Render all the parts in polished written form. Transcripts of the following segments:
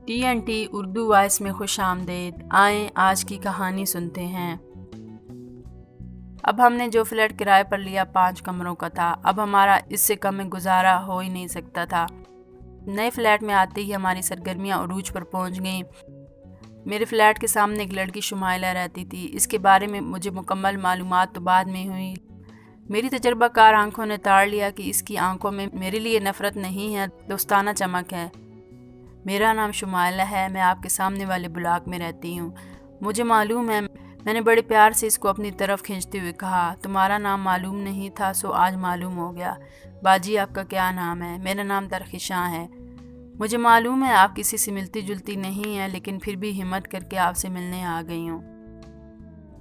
TNT Urdu voice میں خوش آمدید۔ آئیں آج کی کہانی سنتے ہیں۔ اب ہم نے جو فلیٹ کرائے پر لیا 5 کمروں کا تھا۔ اب ہمارا اس سے کم میں گزارا ہو ہی نہیں سکتا تھا۔ نئے فلیٹ میں آتے ہی ہماری سرگرمیاں عروج پر پہنچ گئیں۔ میرے فلیٹ کے سامنے ایک لڑکی شمائلہ رہتی تھی۔ اس کے بارے میں مجھے مکمل معلومات تو بعد میں ہوئی۔ میری تجربہ کار آنکھوں نے تاڑ لیا کہ اس کی آنکھوں میں میرے لیے نفرت نہیں ہے، دوستانہ چمک ہے۔ میرا نام شمائلہ ہے، میں آپ کے سامنے والے بلاک میں رہتی ہوں۔ مجھے معلوم ہے، میں نے بڑے پیار سے اس کو اپنی طرف کھینچتے ہوئے کہا، تمہارا نام معلوم نہیں تھا سو آج معلوم ہو گیا۔ باجی آپ کا کیا نام ہے؟ میرا نام درخشاں ہے۔ مجھے معلوم ہے آپ کسی سے ملتی جلتی نہیں ہیں، لیکن پھر بھی ہمت کر کے آپ سے ملنے آ گئی ہوں۔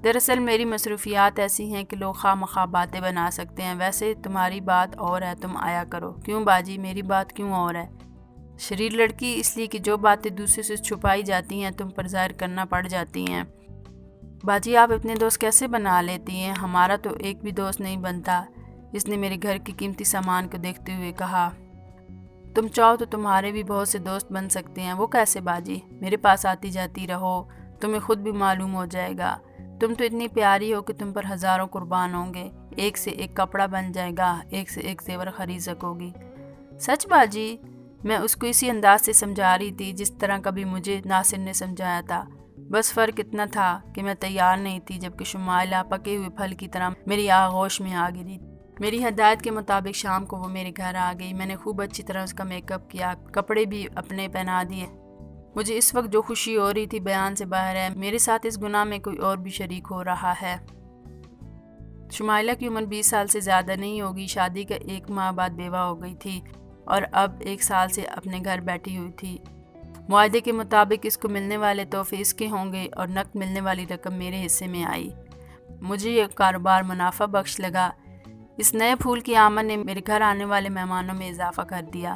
دراصل میری مصروفیات ایسی ہیں کہ لوگ خواہ مخواہ باتیں بنا سکتے ہیں، ویسے تمہاری بات اور ہے، تم آیا کرو۔ کیوں باجی، میری بات کیوں اور ہے؟ شریر لڑکی، اس لیے کہ جو باتیں دوسرے سے چھپائی جاتی ہیں تم پر ظاہر کرنا پڑ جاتی ہیں۔ باجی آپ اتنے دوست کیسے بنا لیتی ہیں؟ ہمارا تو ایک بھی دوست نہیں بنتا۔ اس نے میرے گھر کی قیمتی سامان کو دیکھتے ہوئے کہا، تم چاہو تو تمہارے بھی بہت سے دوست بن سکتے ہیں۔ وہ کیسے باجی؟ میرے پاس آتی جاتی رہو، تمہیں خود بھی معلوم ہو جائے گا۔ تم تو اتنی پیاری ہو کہ تم پر ہزاروں قربان ہوں گے، ایک سے ایک کپڑا بن جائے گا، ایک سے ایک زیور خرید سکو گی۔ سچ باجی؟ میں اس کو اسی انداز سے سمجھا رہی تھی جس طرح کبھی مجھے ناصر نے سمجھایا تھا۔ بس فرق اتنا تھا کہ میں تیار نہیں تھی، جبکہ شمائلہ پکے ہوئے پھل کی طرح میری آغوش میں آ گری۔ میری ہدایت کے مطابق شام کو وہ میرے گھر آ گئی۔ میں نے خوب اچھی طرح اس کا میک اپ کیا، کپڑے بھی اپنے پہنا دیے۔ مجھے اس وقت جو خوشی ہو رہی تھی بیان سے باہر ہے۔ میرے ساتھ اس گناہ میں کوئی اور بھی شریک ہو رہا ہے۔ شمائلہ کی عمر 20 سال سے زیادہ نہیں ہوگی، شادی کا 1 ماہ بعد بیوہ ہو گئی تھی اور اب 1 سال سے اپنے گھر بیٹھی ہوئی تھی۔ معاہدے کے مطابق اس کو ملنے والے تحفے اس کے ہوں گے اور نقد ملنے والی رقم میرے حصے میں آئی۔ مجھے یہ کاروبار منافع بخش لگا۔ اس نئے پھول کی آمد نے میرے گھر آنے والے مہمانوں میں اضافہ کر دیا۔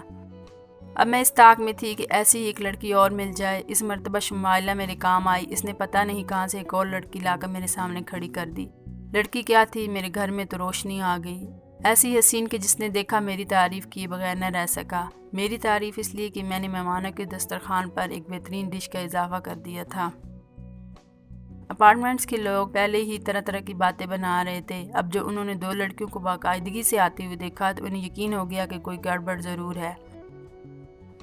اب میں اس طاق میں تھی کہ ایسی ہی ایک لڑکی اور مل جائے۔ اس مرتبہ شمائلہ میرے کام آئی۔ اس نے پتہ نہیں کہاں سے ایک اور لڑکی لا کر میرے سامنے کھڑی کر دی۔ لڑکی کیا تھی؟ میرے گھر میں تو روشنی آ گئی۔ ایسی حسین کہ جس نے دیکھا میری تعریف کیے بغیر نہ رہ سکا۔ میری تعریف اس لیے کہ میں نے مہمانوں کے دسترخوان پر ایک بہترین ڈش کا اضافہ کر دیا تھا۔ اپارٹمنٹس کے لوگ پہلے ہی طرح طرح کی باتیں بنا رہے تھے۔ اب جو انہوں نے 2 لڑکیوں کو باقاعدگی سے آتے ہوئے دیکھا تو انہیں یقین ہو گیا کہ کوئی گڑبڑ ضرور ہے۔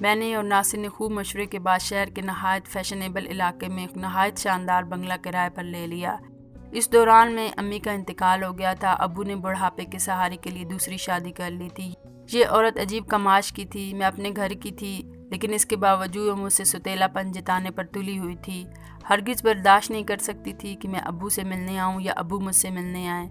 میں نے اور ناصر نے خوب مشورے کے بعد شہر کے نہایت فیشنیبل علاقے میں ایک نہایت شاندار بنگلہ کرائے پر لے لیا۔ اس دوران میں امی کا انتقال ہو گیا تھا۔ ابو نے بڑھاپے کے سہارے کے لیے دوسری شادی کر لی تھی۔ یہ عورت عجیب کماش کی تھی۔ میں اپنے گھر کی تھی، لیکن اس کے باوجود وہ مجھ سے ستیلا پن جتانے پر تلی ہوئی تھی۔ ہرگز برداشت نہیں کر سکتی تھی کہ میں ابو سے ملنے آؤں یا ابو مجھ سے ملنے آئیں۔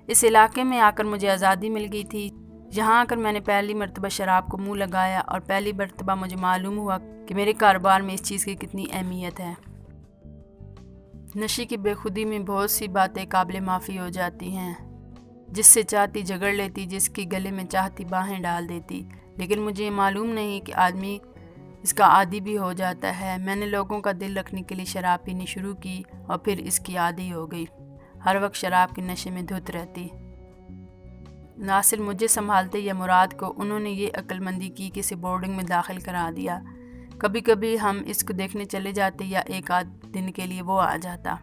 اس علاقے میں آ کر مجھے آزادی مل گئی تھی۔ یہاں آ کر میں نے پہلی مرتبہ شراب کو منہ لگایا اور پہلی مرتبہ مجھے معلوم ہوا کہ میرے کاروبار میں اس چیز کی کتنی اہمیت ہے۔ نشے کی بے خودی میں بہت سی باتیں قابل معافی ہو جاتی ہیں۔ جس سے چاہتی جھگڑ لیتی، جس کی گلے میں چاہتی باہیں ڈال دیتی، لیکن مجھے یہ معلوم نہیں کہ آدمی اس کا عادی بھی ہو جاتا ہے۔ میں نے لوگوں کا دل رکھنے کے لیے شراب پینی شروع کی اور پھر اس کی عادی ہو گئی۔ ہر وقت شراب کے نشے میں دھت رہتی۔ ناصر مجھے سنبھالتے یا مراد کو انہوں نے یہ عقل مندی کی کہ اسے بورڈنگ میں داخل کرا دیا۔ کبھی کبھی ہم اس کو دیکھنے چلے جاتے یا 1 آدھ دن کے لیے وہ آ جاتا۔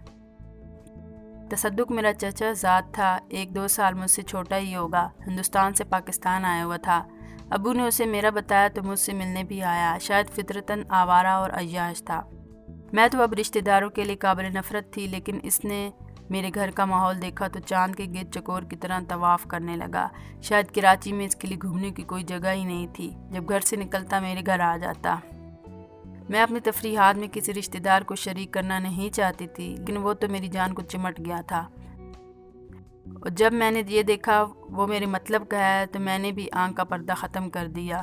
تصدق میرا چچا ذات تھا، 1-2 سال مجھ سے چھوٹا ہی ہوگا، ہندوستان سے پاکستان آیا ہوا تھا۔ ابو نے اسے میرا بتایا تو مجھ سے ملنے بھی آیا۔ شاید فطرتاً آوارہ اور عیاش تھا۔ میں تو اب رشتہ داروں کے لیے قابل نفرت تھی، لیکن اس نے میرے گھر کا ماحول دیکھا تو چاند کے گرد چکور کی طرح طواف کرنے لگا۔ شاید کراچی میں اس کے لیے گھومنے کی کوئی جگہ ہی نہیں تھی۔ جب گھر سے نکلتا میرے گھر آ جاتا۔ میں اپنی تفریحات میں کسی رشتہ دار کو شریک کرنا نہیں چاہتی تھی، لیکن وہ تو میری جان کو چمٹ گیا تھا۔ اور جب میں نے یہ دیکھا وہ میرے مطلب کا ہے تو میں نے بھی آنکھ کا پردہ ختم کر دیا۔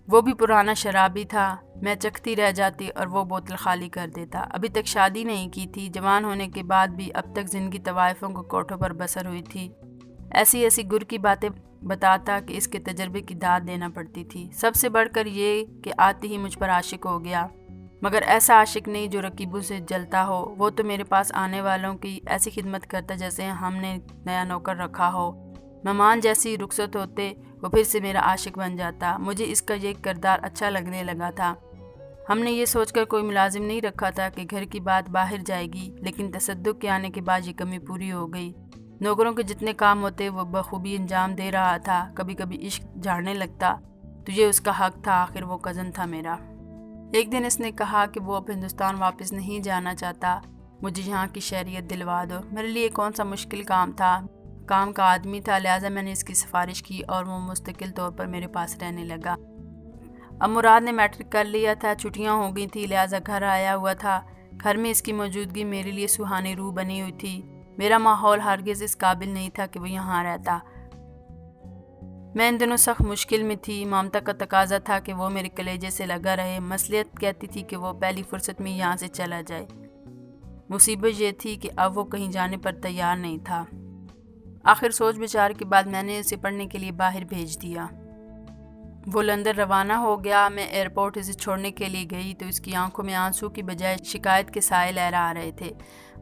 وہ بھی پرانا شرابی تھا۔ میں چکھتی رہ جاتی اور وہ بوتل خالی کر دیتا۔ ابھی تک شادی نہیں کی تھی۔ جوان ہونے کے بعد بھی اب تک زندگی طوائفوں کو کوٹھوں پر بسر ہوئی تھی۔ ایسی گر کی باتیں بتاتا کہ اس کے تجربے کی داد دینا پڑتی تھی۔ سب سے بڑھ کر یہ کہ آتے ہی مجھ پر عاشق ہو گیا، مگر ایسا عاشق نہیں جو رقیبوں سے جلتا ہو۔ وہ تو میرے پاس آنے والوں کی ایسی خدمت کرتا جیسے ہم نے نیا نوکر رکھا ہو۔ مہمان جیسی رخصت ہوتے وہ پھر سے میرا عاشق بن جاتا۔ مجھے اس کا یہ کردار اچھا لگنے لگا تھا۔ ہم نے یہ سوچ کر کوئی ملازم نہیں رکھا تھا کہ گھر کی بات باہر جائے گی، لیکن تصدق کے آنے کے بعد یہ کمی پوری ہو گئی۔ نوکروں کے جتنے کام ہوتے وہ بخوبی انجام دے رہا تھا۔ کبھی کبھی عشق جھاڑنے لگتا تو یہ اس کا حق تھا، آخر وہ کزن تھا میرا۔ ایک دن اس نے کہا کہ وہ اب ہندوستان واپس نہیں جانا چاہتا، مجھے یہاں کی شہریت دلوا دو۔ میرے لیے کون سا مشکل کام تھا، کام کا آدمی تھا، لہٰذا میں نے اس کی سفارش کی اور وہ مستقل طور پر میرے پاس رہنے لگا۔ اب مراد نے میٹرک کر لیا تھا، چھٹیاں ہو گئی تھی، لہٰذا گھر آیا ہوا تھا۔ گھر میں اس کی موجودگی میرے لیے سہانی روح بنی ہوئی تھی۔ میرا ماحول ہرگز اس قابل نہیں تھا کہ وہ یہاں رہتا۔ میں ان دنوں سخت مشکل میں تھی۔ ممتا کا تقاضا تھا کہ وہ میرے کلیجے سے لگا رہے، مصلحت کہتی تھی کہ وہ پہلی فرصت میں یہاں سے چلا جائے۔ مصیبت یہ تھی کہ اب وہ کہیں جانے پر تیار نہیں تھا۔ آخر سوچ بچار کے بعد میں نے اسے پڑھنے کے لیے باہر بھیج دیا۔ وہ لندن روانہ ہو گیا۔ میں ایئرپورٹ اسے چھوڑنے کے لیے گئی تو اس کی آنکھوں میں آنسو کی بجائے شکایت کے سائے لہرا رہے تھے۔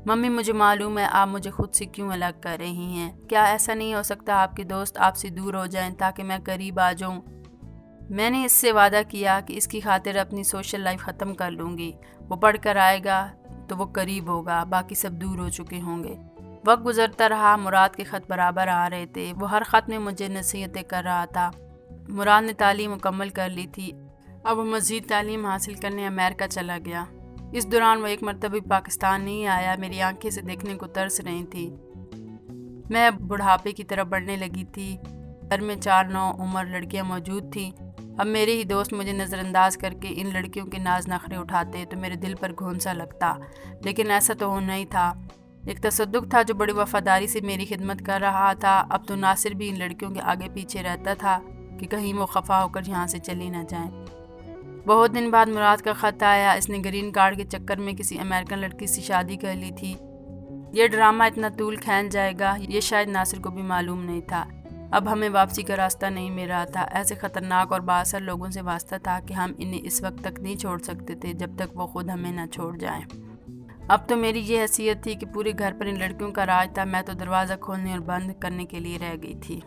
ممی، مجھے معلوم ہے آپ مجھے خود سے کیوں الگ کر رہی ہیں۔ کیا ایسا نہیں ہو سکتا آپ کے دوست آپ سے دور ہو جائیں تاکہ میں قریب آ جاؤں؟ میں نے اس سے وعدہ کیا کہ اس کی خاطر اپنی سوشل لائف ختم کر لوں گی۔ وہ پڑھ کر آئے گا تو وہ قریب ہوگا، باقی سب دور ہو چکے ہوں گے۔ وقت گزرتا رہا، مراد کے خط برابر آ رہے تھے۔ وہ ہر خط میں مجھے نصیحتیں کر رہا تھا۔ مراد نے تعلیم مکمل کر لی تھی، اب وہ مزید تعلیم حاصل کرنے امریکہ چلا گیا۔ اس دوران وہ ایک مرتبہ پاکستان نہیں آیا۔ میری آنکھیں سے دیکھنے کو ترس رہی تھی۔ میں بڑھاپے کی طرف بڑھنے لگی تھی۔ گھر میں 4 نوعمر لڑکیاں موجود تھیں۔ اب میرے ہی دوست مجھے نظر انداز کر کے ان لڑکیوں کے ناز نخرے اٹھاتے تو میرے دل پر گھونسا لگتا، لیکن ایسا تو ہونا ہی تھا۔ ایک تصدق تھا جو بڑی وفاداری سے میری خدمت کر رہا تھا۔ اب تو ناصر بھی ان لڑکیوں کے آگے پیچھے رہتا تھا کہ کہیں وہ خفا ہو کر یہاں سے چلی نہ جائیں۔ بہت دن بعد مراد کا خط آیا۔ اس نے گرین کارڈ کے چکر میں کسی امریکن لڑکی سے شادی کر لی تھی۔ یہ ڈرامہ اتنا طول کھینچ جائے گا یہ شاید ناصر کو بھی معلوم نہیں تھا۔ اب ہمیں واپسی کا راستہ نہیں مل رہا تھا۔ ایسے خطرناک اور با اثر لوگوں سے واسطہ تھا کہ ہم انہیں اس وقت تک نہیں چھوڑ سکتے تھے جب تک وہ خود ہمیں نہ چھوڑ جائیں۔ اب تو میری یہ حیثیت تھی کہ پورے گھر پر ان لڑکیوں کا راج تھا۔ میں تو دروازہ کھولنے اور بند کرنے کے لیے رہ گئی تھی۔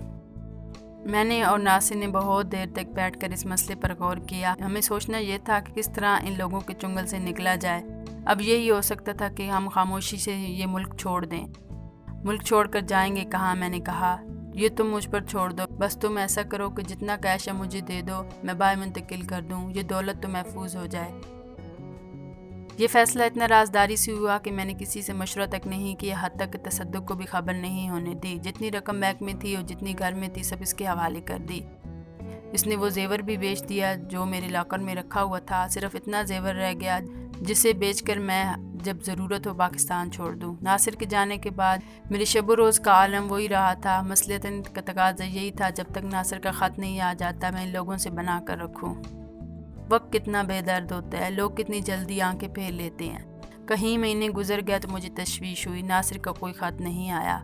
میں نے اور ناصر نے بہت دیر تک بیٹھ کر اس مسئلے پر غور کیا۔ ہمیں سوچنا یہ تھا کہ کس طرح ان لوگوں کے چنگل سے نکلا جائے۔ اب یہی ہو سکتا تھا کہ ہم خاموشی سے یہ ملک چھوڑ دیں۔ ملک چھوڑ کر جائیں گے کہاں؟ میں نے کہا، یہ تم مجھ پر چھوڑ دو، بس تم ایسا کرو کہ جتنا کیش ہے مجھے دے دو، میں باہر منتقل کر دوں، یہ دولت تو محفوظ ہو جائے۔ یہ فیصلہ اتنا رازداری سے ہوا کہ میں نے کسی سے مشورہ تک نہیں کیا، حتیٰ تک کہ تصدق کو بھی خبر نہیں ہونے دی۔ جتنی رقم بینک میں تھی اور جتنی گھر میں تھی سب اس کے حوالے کر دی۔ اس نے وہ زیور بھی بیچ دیا جو میرے لاکر میں رکھا ہوا تھا۔ صرف اتنا زیور رہ گیا جسے بیچ کر میں جب ضرورت ہو پاکستان چھوڑ دوں۔ ناصر کے جانے کے بعد میری شب و روز کا عالم وہی رہا تھا۔ مصلحتاً کا تقاضا یہی تھا جب تک ناصر کا خط نہیں آ جاتا میں ان لوگوں سے بنا کر رکھوں۔ وقت کتنا بے درد ہوتا ہے، لوگ کتنی جلدی آنکھیں پھیر لیتے ہیں۔ کہیں مہینے گزر گیا تو مجھے تشویش ہوئی، ناصر کا کوئی خط نہیں آیا۔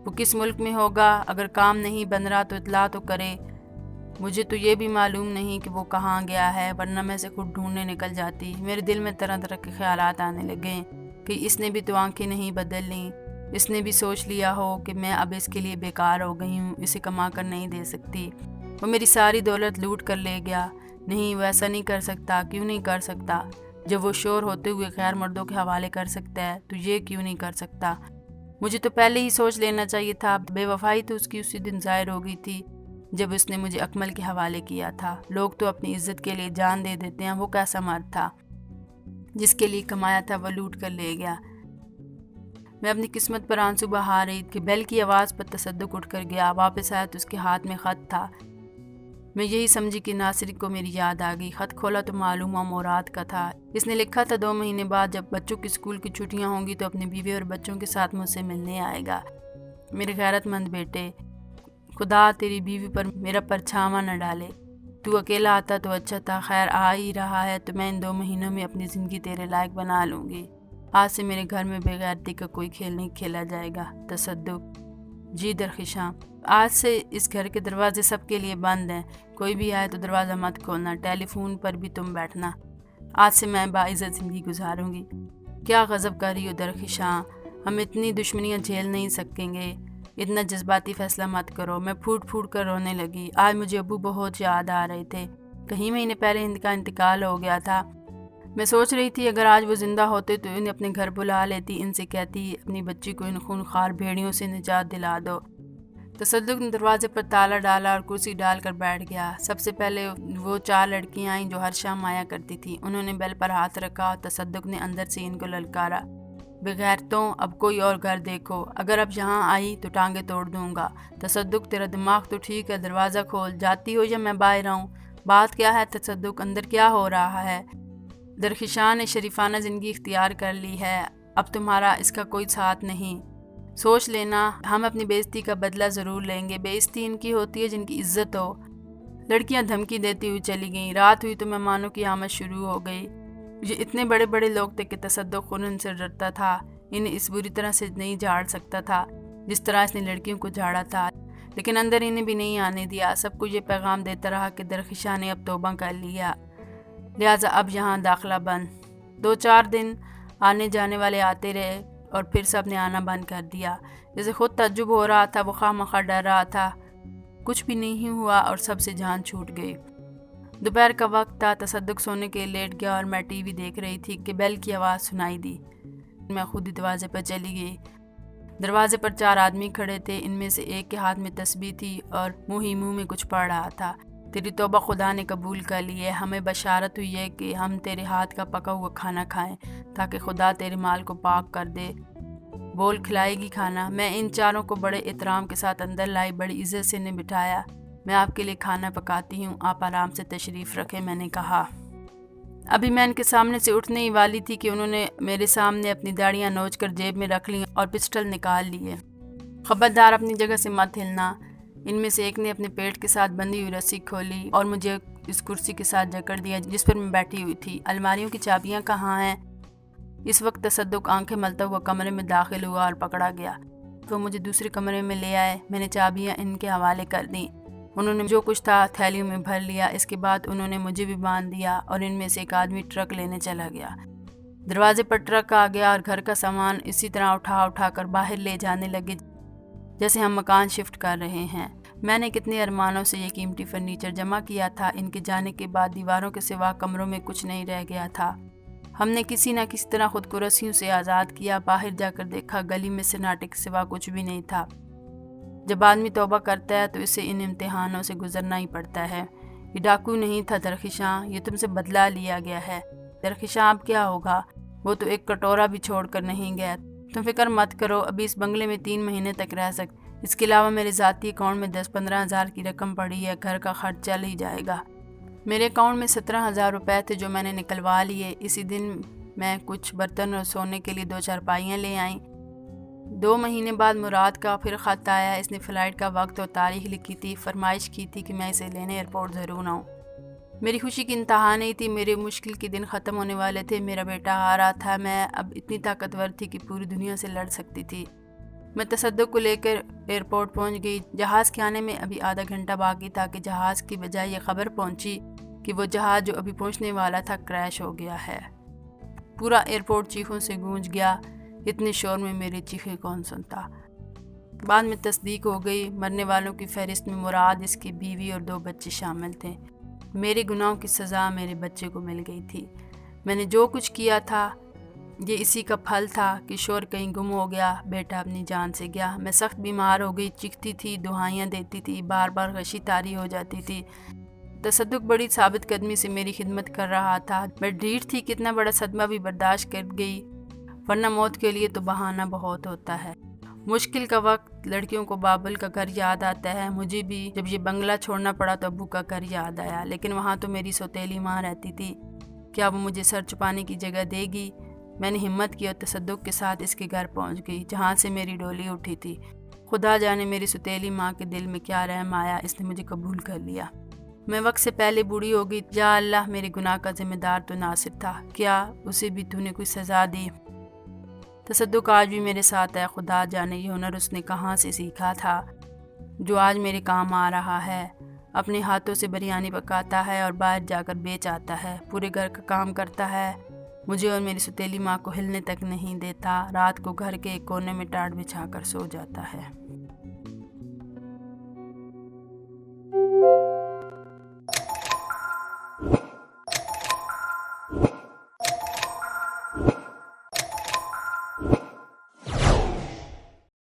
وہ کس ملک میں ہوگا؟ اگر کام نہیں بن رہا تو اطلاع تو کرے۔ مجھے تو یہ بھی معلوم نہیں کہ وہ کہاں گیا ہے، ورنہ میں سے خود ڈھونڈنے نکل جاتی۔ میرے دل میں طرح طرح کے خیالات آنے لگے کہ اس نے بھی تو آنکھیں نہیں بدل لیں، اس نے بھی سوچ لیا ہو کہ میں اب اس کے لیے بیکار ہو گئی ہوں، اسے کما کر نہیں دے سکتی، وہ میری ساری دولت لوٹ کر لے گیا۔ نہیں، وہ ایسا نہیں کر سکتا۔ کیوں نہیں کر سکتا؟ جب وہ شور ہوتے ہوئے غیر مردوں کے حوالے کر سکتا ہے تو یہ کیوں نہیں کر سکتا؟ مجھے تو پہلے ہی سوچ لینا چاہیے تھا۔ بے وفائی تو اس کی اسی دن ظاہر ہو گئی تھی جب اس نے مجھے اکمل کے حوالے کیا تھا۔ لوگ تو اپنی عزت کے لیے جان دے دیتے ہیں، وہ کیسا مرد تھا؟ جس کے لیے کمایا تھا وہ لوٹ کر لے گیا۔ میں اپنی قسمت پر آنسو بہا رہی کہ بیل کی آواز پر تصدق اٹھ کر گیا۔ واپس آیا تو اس کے ہاتھ میں خط تھا۔ میں یہی سمجھی کہ ناصر کو میری یاد آ گئی۔ خط کھولا تو معلوم مراد کا تھا۔ اس نے لکھا تھا 2 مہینے بعد جب بچوں کی اسکول کی چھٹیاں ہوں گی تو اپنی بیوی اور بچوں کے ساتھ مجھ سے ملنے آئے گا۔ میرے غیرت مند بیٹے، خدا تیری بیوی پر میرا پرچھاواں نہ ڈالے۔ تو اکیلا آتا تو اچھا تھا، خیر آ ہی رہا ہے تو میں ان 2 مہینوں میں اپنی زندگی تیرے لائق بنا لوں گی۔ آج سے میرے گھر میں بے غیرتی کا کوئی کھیل نہیں کھیلا جائے گا۔ تصدق۔ جی درخشاں، آج سے اس گھر کے دروازے سب کے لیے بند ہیں، کوئی بھی آئے تو دروازہ مت کھولنا، ٹیلی فون پر بھی تم بیٹھنا۔ آج سے میں باعزت زندگی گزاروں گی۔ کیا غضب کر رہی ہو درخشاں، ہم اتنی دشمنیاں جھیل نہیں سکیں گے، اتنا جذباتی فیصلہ مت کرو۔ میں پھوٹ پھوٹ کر رونے لگی۔ آج مجھے ابو بہت یاد آ رہے تھے۔ کہیں مہینے پہلے ہند کا انتقال ہو گیا تھا۔ میں سوچ رہی تھی اگر آج وہ زندہ ہوتے تو انہیں اپنے گھر بلا لیتی، ان سے کہتی اپنی بچی کو ان خونخوار بھیڑیوں سے نجات دلا دو۔ تصدق نے دروازے پر تالا ڈالا اور کرسی ڈال کر بیٹھ گیا۔ سب سے پہلے وہ 4 لڑکیاں آئیں جو ہر شام آیا کرتی تھی۔ انہوں نے بیل پر ہاتھ رکھا اور تصدق نے اندر سے ان کو للکارا، بغیرتوں، اب کوئی اور گھر دیکھو، اگر اب یہاں آئی تو ٹانگیں توڑ دوں گا۔ تصدق تیرا دماغ تو ٹھیک ہے، دروازہ کھول، جاتی ہو یا میں باہر آؤں؟ بات کیا ہے تصدق، اندر کیا ہو رہا ہے؟ درخشاں نے شریفانہ زندگی اختیار کر لی ہے، اب تمہارا اس کا کوئی ساتھ نہیں۔ سوچ لینا ہم اپنی بے عزتی کا بدلہ ضرور لیں گے، بے عزتی ان کی ہوتی ہے جن کی عزت ہو۔ لڑکیاں دھمکی دیتی ہوئی چلی گئیں۔ رات ہوئی تو مہمانوں کی آمد شروع ہو گئی۔ یہ اتنے بڑے بڑے لوگ تھے کہ تصدق خود ان سے ڈرتا تھا، انہیں اس بری طرح سے نہیں جھاڑ سکتا تھا جس طرح اس نے لڑکیوں کو جھاڑا تھا، لیکن اندر انہیں بھی نہیں آنے دیا۔ سب کو یہ پیغام دیتا رہا کہ درخشاں نے اب توبہ کر لیا، لہٰذا اب یہاں داخلہ بند۔ 2-4 دن آنے جانے والے آتے رہے اور پھر سب نے آنا بند کر دیا۔ جسے خود تعجب ہو رہا تھا وہ خواہ مخواہ ڈر رہا تھا، کچھ بھی نہیں ہوا اور سب سے جان چھوٹ گئی۔ دوپہر کا وقت تھا، تصدق سونے کے لیٹ گیا اور میں ٹی وی دیکھ رہی تھی کہ بیل کی آواز سنائی دی۔ میں خود ہی دروازے پر چلی گئی۔ دروازے پر 4 آدمی کھڑے تھے، ان میں سے ایک کے ہاتھ میں تسبیح تھی اور منہ ہی منہ میں کچھ پڑھ رہا تھا۔ تیری توبہ خدا نے قبول کر لی ہے، ہمیں بشارت ہوئی ہے کہ ہم تیرے ہاتھ کا پکا ہوا کھانا کھائیں تاکہ خدا تیرے مال کو پاک کر دے۔ بول کھلائے گی کھانا؟ میں ان 4 کو بڑے احترام کے ساتھ اندر لائی، بڑی عزت سے انہیں بٹھایا۔ میں آپ کے لیے کھانا پکاتی ہوں، آپ آرام سے تشریف رکھیں، میں نے کہا۔ ابھی میں ان کے سامنے سے اٹھنے ہی والی تھی کہ انہوں نے میرے سامنے اپنی داڑیاں نوچ کر جیب میں رکھ لیں اور پسٹل نکال لیے۔ خبردار اپنی جگہ سے مت ہلنا۔ ان میں سے ایک نے اپنے پیٹ کے ساتھ بندھی ہوئی رسی کھولی اور مجھے اس کرسی کے ساتھ جکڑ دیا جس پر میں بیٹھی ہوئی تھی۔ الماریوں کی چابیاں کہاں ہیں؟ اس وقت تصدق آنکھیں ملتا ہوا کمرے میں داخل ہوا اور پکڑا گیا۔ وہ مجھے دوسرے کمرے میں لے آئے، میں نے چابیاں ان کے حوالے کر دیں۔ انہوں نے جو کچھ تھا تھیلیوں میں بھر لیا، اس کے بعد انہوں نے مجھے بھی باندھ دیا اور ان میں سے ایک آدمی ٹرک لینے چلا گیا۔ دروازے پر ٹرک آ گیا اور گھر کا سامان اسی طرح اٹھا کر باہر لے جانے لگے جیسے ہم مکان شفٹ کر رہے ہیں۔ میں نے کتنے ارمانوں سے یہ قیمتی فرنیچر جمع کیا تھا، ان کے جانے کے بعد دیواروں کے سوا کمروں میں کچھ نہیں رہ گیا تھا۔ ہم نے کسی نہ کسی طرح خود کو رسیوں سے آزاد کیا۔ باہر جا کر دیکھا، گلی میں سناٹے کے سوا کچھ بھی نہیں تھا۔ جب آدمی توبہ کرتا ہے تو اسے ان امتحانوں سے گزرنا ہی پڑتا ہے۔ یہ ڈاکو نہیں تھا درخشاں، یہ تم سے بدلہ لیا گیا ہے۔ درخشاں اب کیا ہوگا؟ وہ تو ایک کٹورا بھی چھوڑ کر نہیں گیا۔ تم فکر مت کرو، ابھی اس بنگلے میں 3 مہینے تک رہ سکتے۔ اس کے علاوہ میرے ذاتی اکاؤنٹ میں 10-15 ہزار کی رقم پڑی ہے، گھر کا خرچ چل ہی جائے گا۔ میرے اکاؤنٹ میں 17,000 روپے تھے جو میں نے نکلوا لیے۔ اسی دن میں کچھ برتن اور سونے کے لیے 2 چارپائیاں لے آئیں۔ 2 مہینے بعد مراد کا پھر خط آیا۔ اس نے فلائٹ کا وقت اور تاریخ لکھی تھی، فرمائش کی تھی کہ میں اسے لینے ایئرپورٹ ضرور آؤں۔ میری خوشی کی انتہا نہیں تھی، میرے مشکل کے دن ختم ہونے والے تھے، میرا بیٹا آ رہا تھا، میں اب اتنی طاقتور تھی کہ پوری دنیا سے لڑ سکتی تھی۔ میں تصدق کو لے کر ایئرپورٹ پہنچ گئی۔ جہاز کے آنے میں ابھی آدھا گھنٹہ باقی تھا کہ جہاز کی بجائے یہ خبر پہنچی کہ وہ جہاز جو ابھی پہنچنے والا تھا کریش ہو گیا ہے۔ پورا ایئرپورٹ چیخوں سے گونج گیا۔ اتنے شور میں میری چیخیں کون سنتا؟ بعد میں تصدیق ہو گئی، مرنے والوں کی فہرست میں مراد، اس کی بیوی اور 2 بچے شامل تھے۔ میرے گناہوں کی سزا میرے بچے کو مل گئی تھی۔ میں نے جو کچھ کیا تھا یہ اسی کا پھل تھا کہ شور کہیں گم ہو گیا، بیٹا اپنی جان سے گیا۔ میں سخت بیمار ہو گئی، چیختی تھی، دعائیاں دیتی تھی، بار بار غشی طاری ہو جاتی تھی۔ تصدق بڑی ثابت قدمی سے میری خدمت کر رہا تھا۔ میں ڈھیٹ تھی، کتنا بڑا صدمہ بھی برداشت کر گئی، ورنہ موت کے لیے تو بہانہ بہت ہوتا ہے۔ مشکل کا وقت، لڑکیوں کو بابل کا گھر یاد آتا ہے، مجھے بھی جب یہ بنگلہ چھوڑنا پڑا تو ابو کا گھر یاد آیا، لیکن وہاں تو میری سوتیلی ماں رہتی تھی۔ کیا وہ مجھے سر چھپانے کی جگہ دے گی؟ میں نے ہمت کی اور تصدق کے ساتھ اس کے گھر پہنچ گئی جہاں سے میری ڈولی اٹھی تھی۔ خدا جانے میری سوتیلی ماں کے دل میں کیا رحم آیا، اس نے مجھے قبول کر لیا۔ میں وقت سے پہلے بوڑھی ہو گئی۔ یا اللہ، میرے گناہ کا ذمہ دار تو ناصر تھا، کیا اسے بھی تو نے کوئی سزا دی؟ تصدق آج بھی میرے ساتھ ہے، خدا جانے یہ ہنر اس نے کہاں سے سیکھا تھا جو آج میرے کام آ رہا ہے۔ اپنے ہاتھوں سے بریانی پکاتا ہے اور باہر جا کر بیچ آتا ہے، پورے گھر کا کام کرتا ہے، مجھے اور میری سوتیلی ماں کو ہلنے تک نہیں دیتا، رات کو گھر کے ایک کونے میں ٹاٹ بچھا کر سو جاتا ہے۔